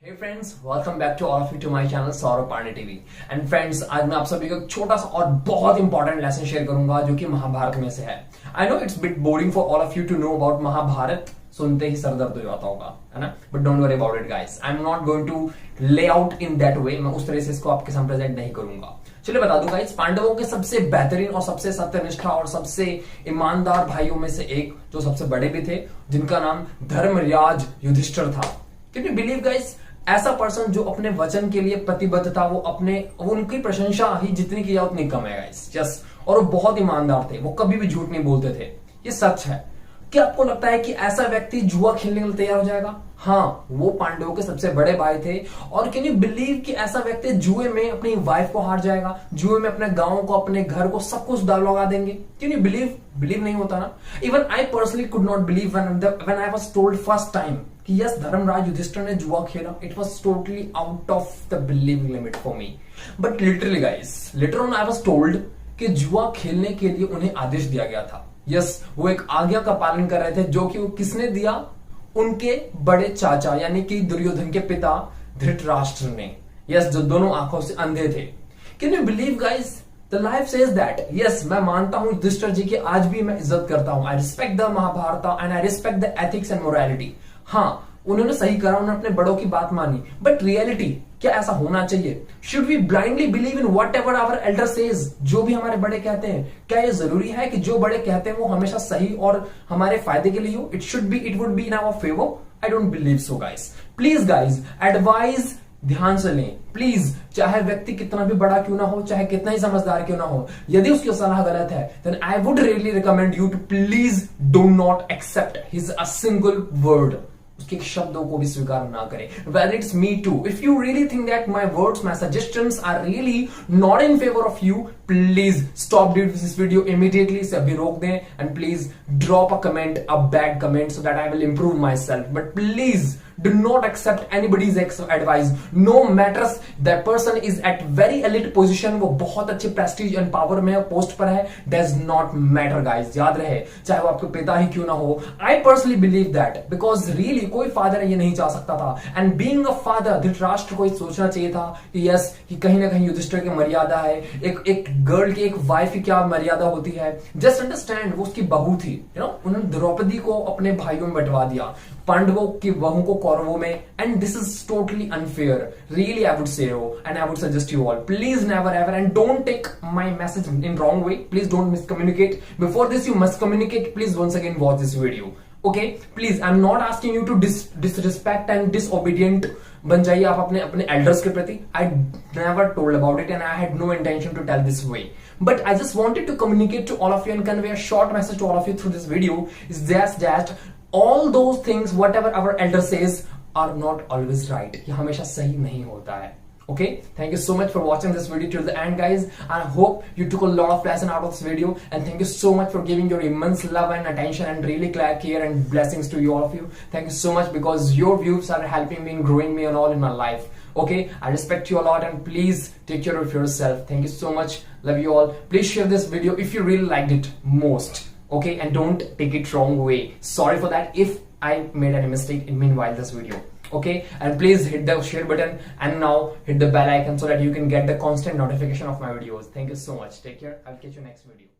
Hey friends, welcome back to all of you to my channel Saurabh Pandey TV. And friends, आज मैं आप सभी को एक छोटा सा और बहुत इंपॉर्टेंट लेसन शेयर करूंगा जो कि महाभारत में से है। I know it's bit boring for all of you to know about Mahabharata, सुनते ही सर दर्द हो जाता होगा, है ना? But don't worry about it guys, I am not going to lay out in that way. मैं उस तरह से इसको आपके सामने प्रेजेंट नहीं करूंगा। चलिए बता दूं गाइस, पांडवों के सबसे बेहतरीन और सबसे सत्यनिष्ठा और सबसे ईमानदार भाइयों में से एक, जो सबसे बड़े भी थे, जिनका नाम धर्मराज युधिष्ठिर था। कैन यू बिलीव गाइस, ऐसा पर्सन जो अपने वचन के लिए प्रतिबद्ध था, वो उनकी प्रशंसा ही जितनी की जाए उतनी कम है गाइस। यस, और वो बहुत ईमानदार थे, वो कभी भी झूठ नहीं बोलते थे। ये सच है। क्या आपको लगता है कि ऐसा व्यक्ति जुआ खेलने के लिए तैयार हो जाएगा? हाँ, वो पांडवों के सबसे बड़े भाई थे। और कैन यू बिलीव कि ऐसा व्यक्ति जुए में अपनी वाइफ को हार जाएगा, जुए में अपने गांव को, अपने घर को, सब कुछ दाव लगा देंगे? कैन यू बिलीव नहीं होता ना। Even I personally could not believe when I was told first time कि यस, धर्मराज युधिष्ठिर ने जुआ खेला। It was totally out of the believing limit for me. But literally guys, later on I was told कि जुआ खेलने के लिए उन्हें आदेश दिया गया था। यस, वो एक आज्ञा का पालन कर रहे थे, जो कि वो किसने दिया? उनके बड़े चाचा यानी कि दुर्योधन के पिता धृतराष्ट्र ने। यस, जो दोनों आंखों से अंधे थे। Can you believe guys, the life says that. Yes, मैं मानता हूं युधिष्ठिर जी की आज भी मैं इज्जत करता हूं। I respect the Mahabharata and I respect the ethics and morality. हाँ, उन्होंने सही करा, उन्होंने अपने बड़ों की बात मानी। बट रियलिटी क्या ऐसा होना चाहिए? Should we blindly believe in whatever our elder says? जो भी हमारे बड़े कहते हैं, क्या ये जरूरी है कि जो बड़े कहते हैं वो हमेशा सही और हमारे फायदे के लिए हो? It would be in our favour? I don't believe so guys. Please guys, advice ध्यान से लें प्लीज। चाहे व्यक्ति कितना भी बड़ा क्यों ना हो, चाहे कितना ही समझदार क्यों ना हो, यदि उसकी सलाह गलत है, then I would really recommend you to please do not accept his a single word. उसके शब्दों को भी स्वीकार ना करें। Well, it's me too. If you really think that my words, my suggestions are really not in favor of you, please stop this video immediately. इसे अभी रोक दें and please drop a comment, a bad comment, so that I will improve myself. But please do not accept anybody's advice. No matters that person is at very elite position, वो बहुत अच्छे prestige and power में post पर है, does not matter guys. याद रहे, चाहे वो आपके पिता ही क्यों ना हो। I personally believe that because really कोई फादर ये नहीं चाह सकता था। And being a father, Dhritarashtra को सोचना चाहिए था कि यस, कि कहीं ना कहीं युधिष्ठिर की मर्यादा है। एक गर्ल की, एक वाइफ की क्या मर्यादा होती है। जस्ट अंडरस्टैंड, वो उसकी बहू थी, यू नो। उन्होंने द्रौपदी को अपने भाइयों में बंटवा दिया, पांडवों की बहू को कौरवों में। And this is totally unfair, really I would say and I would suggest you all, please never ever and don't take my message in wrong way. Please don't miscommunicate. Before this you must communicate. Please once again watch this video. Okay, please, I'm not asking you to disrespect and disobedient बन जाइए आप अपने elders के प्रति। I never told about it and I had no intention to tell this way. But I just wanted to communicate to all of you and convey a short message to all of you through this video is just that all those things, whatever our elder says, are not always right. ये हमेशा सही नहीं होता है। Okay, thank you so much for watching this video till the end guys. I hope you took a lot of lesson out of this video and thank you so much for giving your immense love and attention and really care and blessings to you all of you. Thank you so much because your views are helping me and growing me and all in my life. Okay, I respect you a lot and please take care of yourself. Thank you so much. Love you all. Please share this video if you really liked it most. Okay, and don't take it wrong way. Sorry for that if I made any mistake in meanwhile this video. Okay, and please hit the share button and now hit the bell icon so that you can get the constant notification of my videos. Thank you so much. Take care. I'll catch you next video.